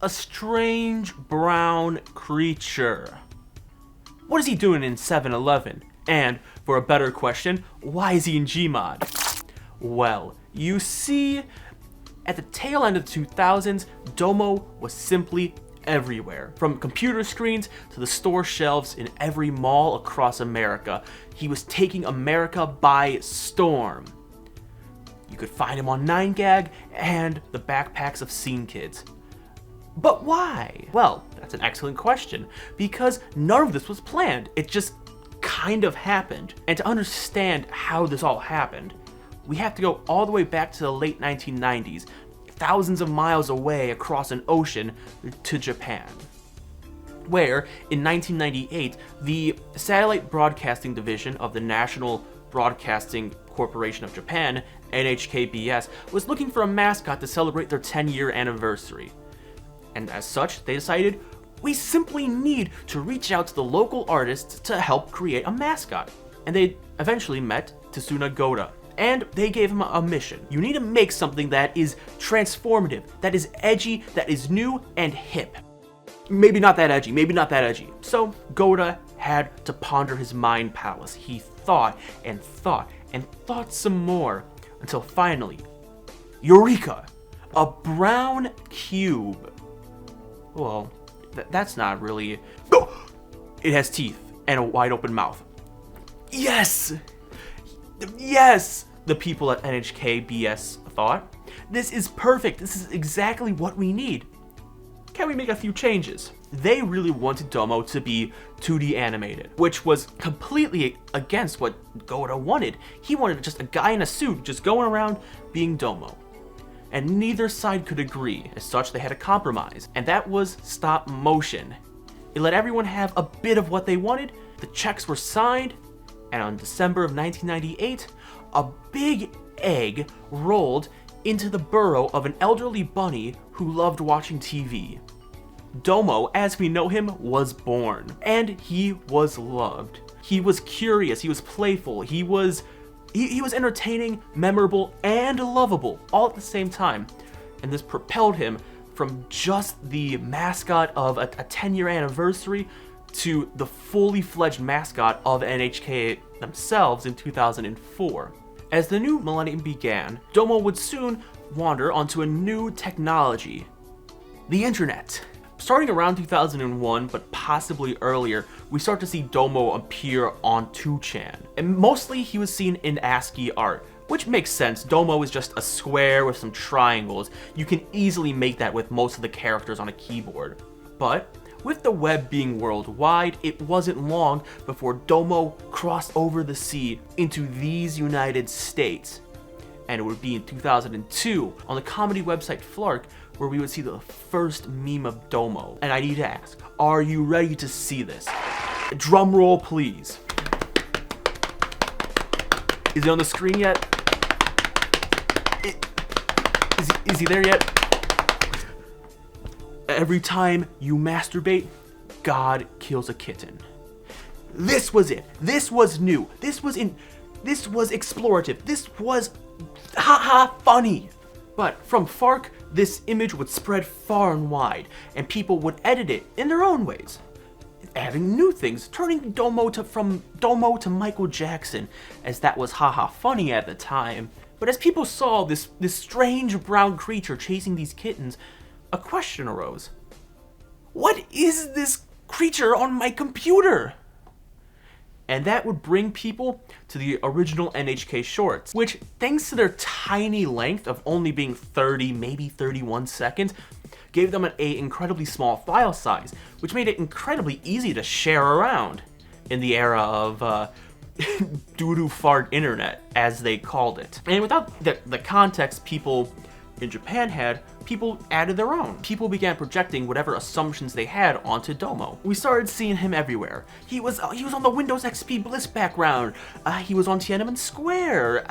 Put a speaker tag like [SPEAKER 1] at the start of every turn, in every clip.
[SPEAKER 1] A strange brown creature. What is he doing in 7-Eleven? And, for a better question, why is he in Gmod? Well, you see, at the tail end of the 2000s, Domo was simply everywhere. From computer screens to the store shelves in every mall across America. He was taking America by storm. You could find him on 9gag and the backpacks of Scene Kids. But why? Well, that's an excellent question, because none of this was planned. It just kind of happened. And to understand how this all happened, we have to go all the way back to the late 1990s, thousands of miles away across an ocean to Japan, where in 1998, the satellite broadcasting division of the National Broadcasting Corporation of Japan, NHKBS, was looking for a mascot to celebrate their 10-year anniversary. And as such, they decided, we simply need to reach out to the local artists to help create a mascot. And they eventually met Tsuna Goda. And they gave him a mission. You need to make something that is transformative, that is edgy, that is new and hip. Maybe not that edgy, maybe not that edgy. So Goda had to ponder his mind palace. He thought and thought and thought some more until finally, Eureka! A brown cube. Well, that's not really... Oh! It has teeth and a wide open mouth. Yes! Yes! The people at NHKBS thought. This is perfect. This is exactly what we need. Can we make a few changes? They really wanted Domo to be 2D animated, which was completely against what Goda wanted. He wanted just a guy in a suit just going around being Domo. And neither side could agree. As such, they had a compromise, and that was stop motion. It let everyone have a bit of what they wanted, the checks were signed, and on December of 1998, a big egg rolled into the burrow of an elderly bunny who loved watching TV. Domo, as we know him, was born, and he was loved. He was curious, he was playful, he was entertaining, memorable, and lovable all at the same time. And this propelled him from just the mascot of a 10-year anniversary to the fully fledged mascot of NHK themselves in 2004. As the new millennium began, Domo would soon wander onto a new technology, the internet. Starting around 2001, but possibly earlier, we start to see Domo appear on 2chan. And mostly he was seen in ASCII art, which makes sense. Domo is just a square with some triangles. You can easily make that with most of the characters on a keyboard. But with the web being worldwide, it wasn't long before Domo crossed over the sea into these United States. And it would be in 2002 on the comedy website Flark where we would see the first meme of Domo. And I need to ask, are you ready to see this? Drum roll, please. Is it on the screen yet? Is he there yet? Every time you masturbate, God kills a kitten. This was it. This was new. This was explorative. This was funny. But from Fark, this image would spread far and wide, and people would edit it in their own ways, adding new things, turning from Domo to Michael Jackson, as that was funny at the time. But as people saw this strange brown creature chasing these kittens, a question arose. What is this creature on my computer? And that would bring people to the original NHK shorts, which, thanks to their tiny length of only being 30, maybe 31 seconds, gave them an incredibly small file size, which made it incredibly easy to share around in the era of doo-doo fart internet, as they called it. And without the context people in Japan had, people added their own. People began projecting whatever assumptions they had onto Domo. We started seeing him everywhere. He was on the Windows XP Bliss background. He was on Tiananmen Square.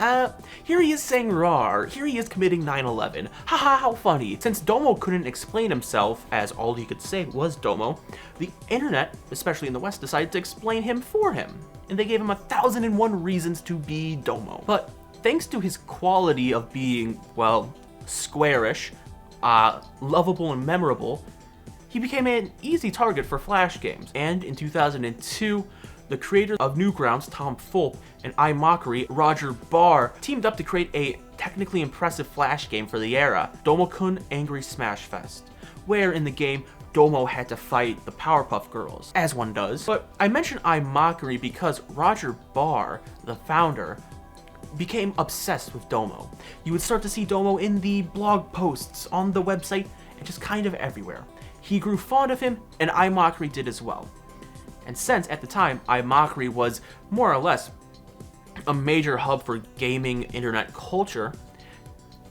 [SPEAKER 1] Here he is saying "rar." Here he is committing 9/11. Haha, how funny. Since Domo couldn't explain himself, as all he could say was Domo, the internet, especially in the West, decided to explain him for him. And they gave him 1,001 reasons to be Domo. But thanks to his quality of being, well, squarish, lovable and memorable, he became an easy target for Flash games. And in 2002, the creator of Newgrounds, Tom Fulp, and iMockery, Roger Barr, teamed up to create a technically impressive Flash game for the era, Domo-kun Angry Smash Fest, where in the game, Domo had to fight the Powerpuff Girls, as one does. But I mention iMockery because Roger Barr, the founder, became obsessed with Domo. You would start to see Domo in the blog posts, on the website, and just kind of everywhere. He grew fond of him, and iMockery did as well. And since, at the time, iMockery was more or less a major hub for gaming internet culture,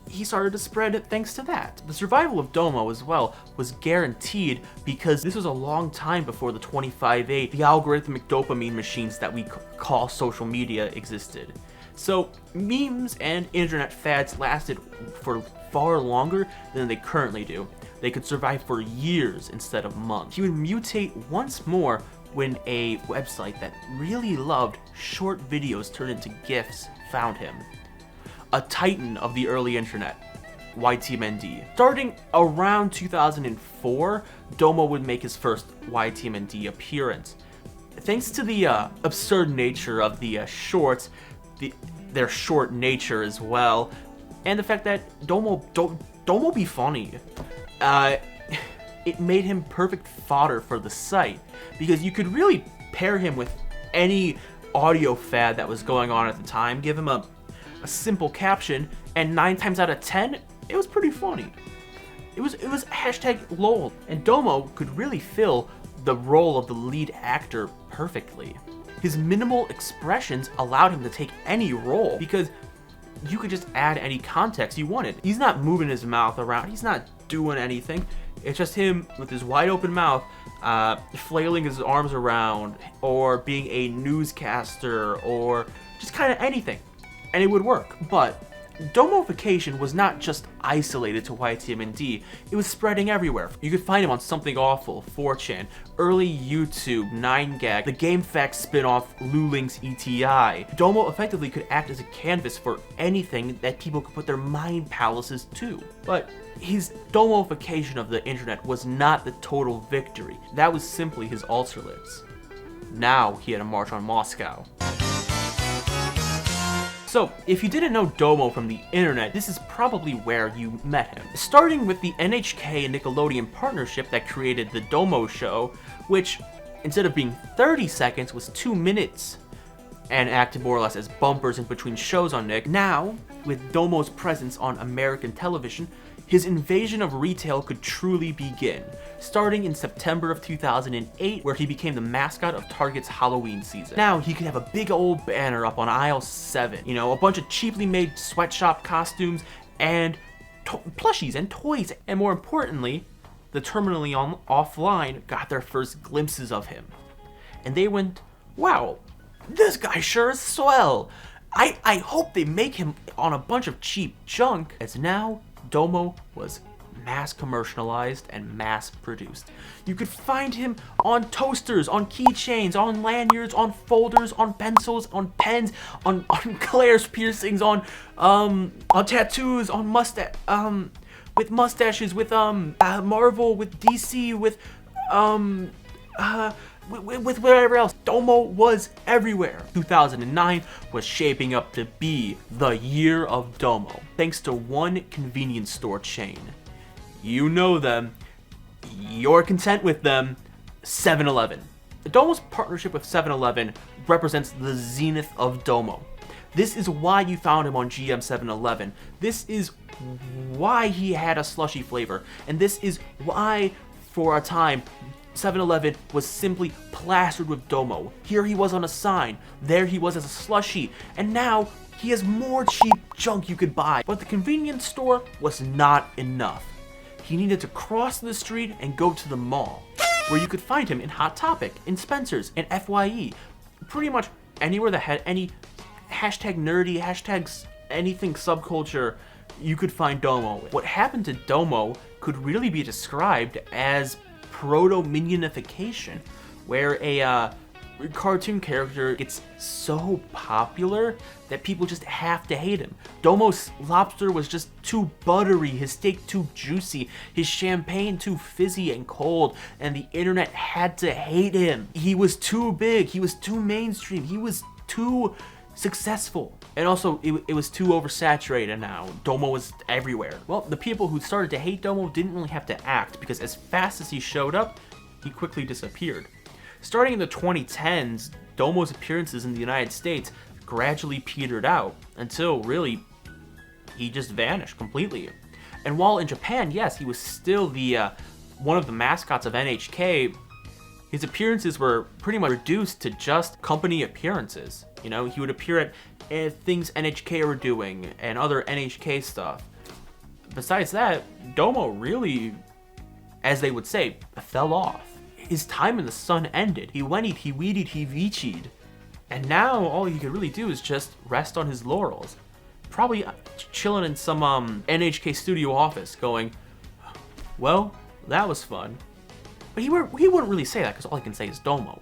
[SPEAKER 1] he started to spread it thanks to that. The survival of Domo as well was guaranteed because this was a long time before the 25/8, the algorithmic dopamine machines that we call social media, existed. So memes and internet fads lasted for far longer than they currently do. They could survive for years instead of months. He would mutate once more when a website that really loved short videos turned into GIFs found him. A titan of the early internet, YTMND. Starting around 2004, Domo would make his first YTMND appearance. Thanks to the absurd nature of the shorts, their short nature as well, and the fact that Domo be funny, it made him perfect fodder for the site, because you could really pair him with any audio fad that was going on at the time, give him a simple caption, and 9 times out of 10, it was pretty funny. It was hashtag LOL, and Domo could really fill the role of the lead actor perfectly. His minimal expressions allowed him to take any role, because you could just add any context you wanted. He's not moving his mouth around, he's not doing anything. It's just him with his wide open mouth, flailing his arms around, or being a newscaster, or just kind of anything, and it would work. But Domofication was not just isolated to YTMND, it was spreading everywhere. You could find him on Something Awful, 4chan, early YouTube, 9gag, the GameFAQs spin-off Lulink's ETI. Domo effectively could act as a canvas for anything that people could put their mind palaces to. But his Domofication of the internet was not the total victory. That was simply his ulcer-lips. Now he had a march on Moscow. So, if you didn't know Domo from the internet, this is probably where you met him. Starting with the NHK and Nickelodeon partnership that created the Domo Show, which, instead of being 30 seconds, was 2 minutes, and acted more or less as bumpers in between shows on Nick. Now, with Domo's presence on American television, his invasion of retail could truly begin, starting in September of 2008, where he became the mascot of Target's Halloween season. Now, he could have a big old banner up on aisle 7, you know, a bunch of cheaply made sweatshop costumes, and plushies and toys, and more importantly, the terminally offline got their first glimpses of him. And they went, wow, this guy sure is swell. I hope they make him on a bunch of cheap junk, as now, Domo was mass commercialized and mass produced. You could find him on toasters, on keychains, on lanyards, on folders, on pencils, on pens, on Claire's piercings, on tattoos, on with mustaches, with Marvel, with DC, with whatever else. Domo was everywhere. 2009 was shaping up to be the year of Domo, thanks to one convenience store chain. You know them, you're content with them, 7-Eleven. Domo's partnership with 7-Eleven represents the zenith of Domo. This is why you found him on GM 7-Eleven. This is why he had a slushy flavor. And this is why, for a time, 7-Eleven was simply plastered with Domo. Here he was on a sign, there he was as a slushie, and now he has more cheap junk you could buy. But the convenience store was not enough. He needed to cross the street and go to the mall, where you could find him in Hot Topic, in Spencer's, in FYE, pretty much anywhere that had any hashtag nerdy, hashtags anything subculture, you could find Domo. What happened to Domo could really be described as proto-minionification, where cartoon character gets so popular that people just have to hate him. Domo's lobster was just too buttery, his steak too juicy, his champagne too fizzy and cold, and the internet had to hate him. He was too big, he was too mainstream, he was too successful. And also, it was too oversaturated now. Domo was everywhere. Well, the people who started to hate Domo didn't really have to act, because as fast as he showed up, he quickly disappeared. Starting in the 2010s, Domo's appearances in the United States gradually petered out until really he just vanished completely. And while in Japan, yes, he was still the one of the mascots of NHK, his appearances were pretty much reduced to just company appearances. You know, he would appear at things NHK were doing and other NHK stuff. Besides that, Domo really, as they would say, fell off. His time in the sun ended. He went, he weeded, he vichied. And now all he could really do is just rest on his laurels. Probably chilling in some NHK studio office going, well, that was fun. But he wouldn't really say that because all he can say is Domo.